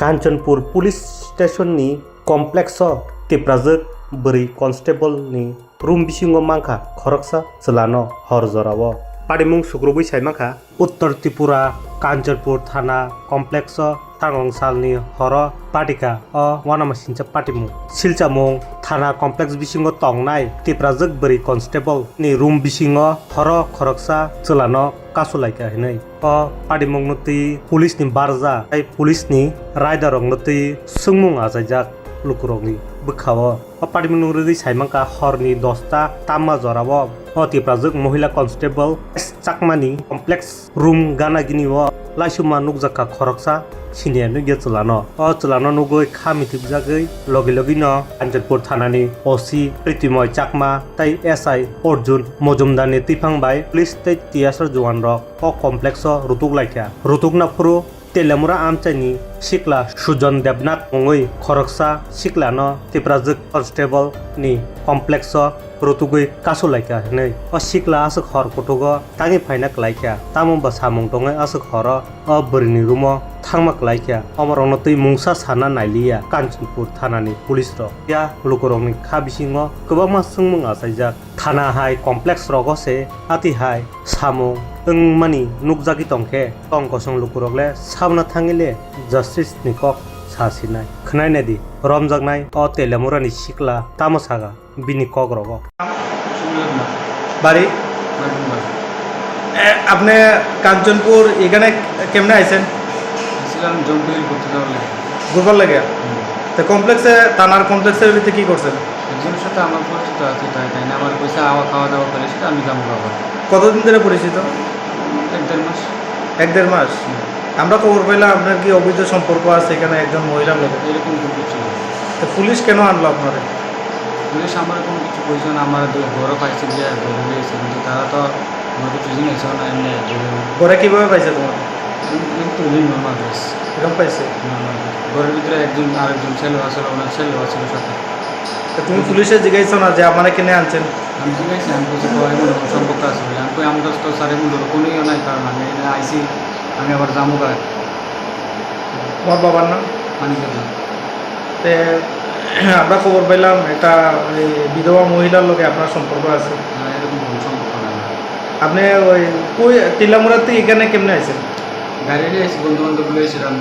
Kanchanpur police स्टेशननि कमप्लेक्सआव तेप्राजोक बोरै कन्स्टेबलनि room बिसिङाव मांखा खरकसा चलानो हर जराव पाडिमुं सुग्रुबै साइमाखा उत्तर त्रिपुरा कांचनपुर थाना कमप्लेक्सआव थांगंसालनि हर पाटिका वानामासिनचा पाटिमुं सिलचामुं थाना कमप्लेक्स बिसिङाव तंनाय तेप्राजोक बोरै कन्स्टेबलनि रूम बिसिङाव हर खरकसा चलानो कासुलायका हिनै पाडिमुंनो तै पुलिसनि बारजा पुलिसनि राइडारंनो तै सोंमुं आजायजाक लुकुरंनि बोखाव पाडिमुं रगै साइमांका हरनि 10टा तामा जराव तेप्राजोक महिला कन्स्टेबल चाकमानि कमप्लेक्स रूम गानागिनि लाइसुमा नुकजाका खरकसा सिनियानो गे चलानो नुगै खामिथिबजागै लगे लगेनो कांचनपुर थानानि ओसी प्रीतिमय चाकमा तै एसआई अर्जुन मजुमदारनि तैफांबाय पुलिस तै टियासर जवान रक कमप्लेक्स रुतुकना फुरु तेलेमुरा आमचाइनि सिक्ला सुजन देबनाथ मुङै खरकसा सिक्लानो तेप्राजोक कन्स्टेबल नि कमप्लेक्स रुतुगै कासुलायका हनै सिक्ला आसक हर कटुग ताङि फाइनाक लायका तामुंबा सामुं दङै आसक हर बोरिनि रुम थांमाक लायका अमरंनो तै मुंसा साना नायलिया कांचनपुर थानानि पुलिस या लुकुरंनि खाबिसिङो गोबांमा सोंमुं आसायजाक थाना हाय कमप्लेक्स रगसे आति हाय सामुं मानि नुकजागि तंखे तंकसं लुकुरगले साबना थाङिले जस्टिस निकक सासिनाय खनायनायदि रमजागनाय तेलेमुरानि सिक्ला तामसागा बिनि कग्रग বাড়ি আপনি কাঞ্চনপুর এখানে কেমনে আইছেন? ছিলাম জম্পিল করতে যাওয়ার ঘুরবার লাগে তো কমপ্লেক্সে থানার কমপ্লেক্সের ভিতরে কি করছেন? একজনের সাথে আমার পরিচিত আছে তাই তাই না আমার পয়সা খাওয়া দাওয়া করে সেটা আমি যাবো বাবা কতদিন ধরে পরিচিত? 1-1.5 মাস। 1-1.5 মাস। আমরা খবর পাইলাম আপনার কি অবৈধ সম্পর্ক আছে এখানে একজন মহিলার লোক। এরকম কিছু ছিল। তো পুলিশ কেন আনলো আপনার? পুলিশ আমার কোনো কিছু বলছে না, আমার ঘরে পাইছে যে ধরে দিয়েছে, কিন্তু তারা তো আমার কিছু জিনিস না এমনি ঘরে কীভাবে পাইছে তোমার? কিন্তু নর্মাল ড্রেস এরকম পাইছে? ঘরের ভিতরে আরেকজন ছেলে আসলে ওনার ছেলে আসলে সাথে। তো তুমি পুলিশে জিজ্ঞাসা না যে আমার কিনে আনছেন? আমি জিজ্ঞাসি আমি কিছু সম্পর্ক আছে বলে আমি আমরা তো সারে মূল্য কোনোই নাই, কারণ আমি আইসি আমি আবার যাবো গায়ে। তোমার বাবার নাম? মানিকের। তে আমরা খবর পেলাম এটা বিধবা মহিলার লোকে আপনার সম্পর্ক আছে। এরকম কোনো সম্পর্ক নাই। আপনি ওই কই টিলামুড়ার থেকে এখানে কেমনে আইছেন? গাড়ি নিয়ে এসে বন্ধু বান্ধব এসেছিলাম।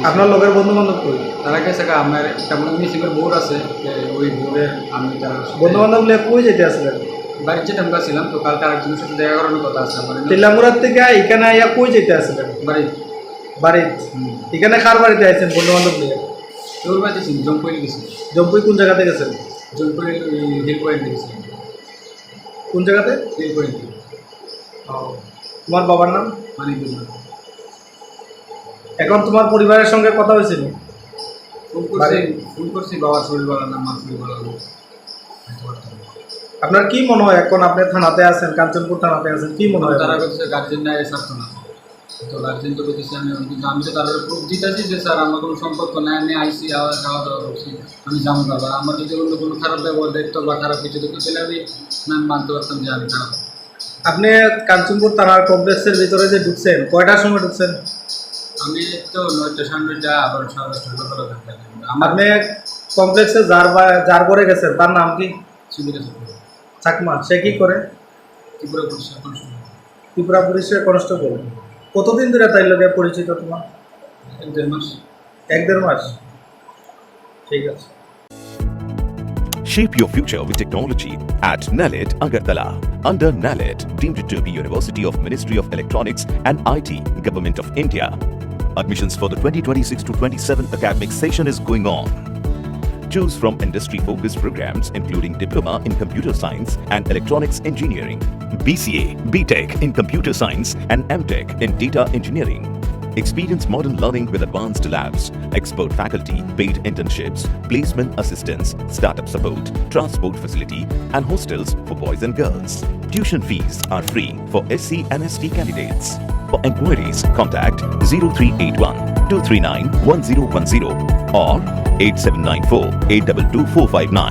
আপনার লোকের বন্ধু বান্ধব কই? তারা গেছে আমার তেমন মিসিংয়ের বোর্ড আছে, ওই বোর্ডের আমি তার বন্ধু বান্ধব কই যেতে আসলেন? বাড়ির যেতে আমরা ছিলাম, তো কালকে আরেকজনের সাথে দেখা করানোর কথা আছে আমার। টিলামুড়ার থেকে এখানে আইয়া কই যেতে আসলেন? বাড়ি এখানে কার বাড়িতে আইছেন বন্ধু বান্ধব নিয়ে? তোর বাড়িতে ছিল জম্পুই গেছি। জম্পুই কোন জায়গাতে গেছেন? জম্পুই হিল পয়েন্ট গেছি। কোন জায়গাতে? Hill point. তোমার বাবার নাম? মানিকুল। এখন তোমার পরিবারের সঙ্গে কথা হয়েছিল? ফোন করছি বাবার শরীর ভালো না, মার শরীর ভালো না। আপনার কি মনে হয় এখন আপনি থানাতে আছেন, কাঞ্চনপুর থানাতে আছেন, কি মনে হয়? তারা বলছে গার্জেন নাই ছাড়তো না, তো গার্জেন তো বলতেছি আমি, কিন্তু আমি তো তাদের প্রুফ দিতেছি যে স্যার আমার কোনো সম্পর্ক নাই, আমি আইসি খাওয়া দাওয়া করছি, আমি যাবো বাবা। আমার যদি অন্য কোনো খারাপ ব্যবহার দেখতো বা খারাপ কিছু দেখতো তাহলে আমি মানতে পারতাম যে আমি খারাপ। আপনি কাঞ্চনপুর থানার কমপ্লেক্সের ভিতরে যে ঢুকছেন কয়টার সময় ঢুকছেন? আমি তো 9টা 9:30 আবার 10:30 করে থাকতাম। আপনি কমপ্লেক্সে যার করে গেছেন তার নাম কি? চাকমা। সে কি করে? ত্রিপুরা পুলিশের কনস্টেবল। কতদিন ধরে তাই লোকে পরিচিত তোমার? 1-1.5 মাস। 1-1.5 মাস। ঠিক আছে। Shape your future with technology at NALED Agartala. Under NALED, deemed to be University of Ministry of Electronics and IT, Government of India. Admissions for the 2026-27 academic session is going on. Choose from industry-focused programs including Diploma in Computer Science and Electronics Engineering, BCA, BTech in Computer Science and MTech in Data Engineering. Experience modern learning with advanced labs, expert faculty, paid internships, placement assistance, startup support, transport facility, and hostels for boys and girls. Tuition fees are free for SC and ST candidates. For enquiries, contact 0381 239 1010 or 8794 822 459.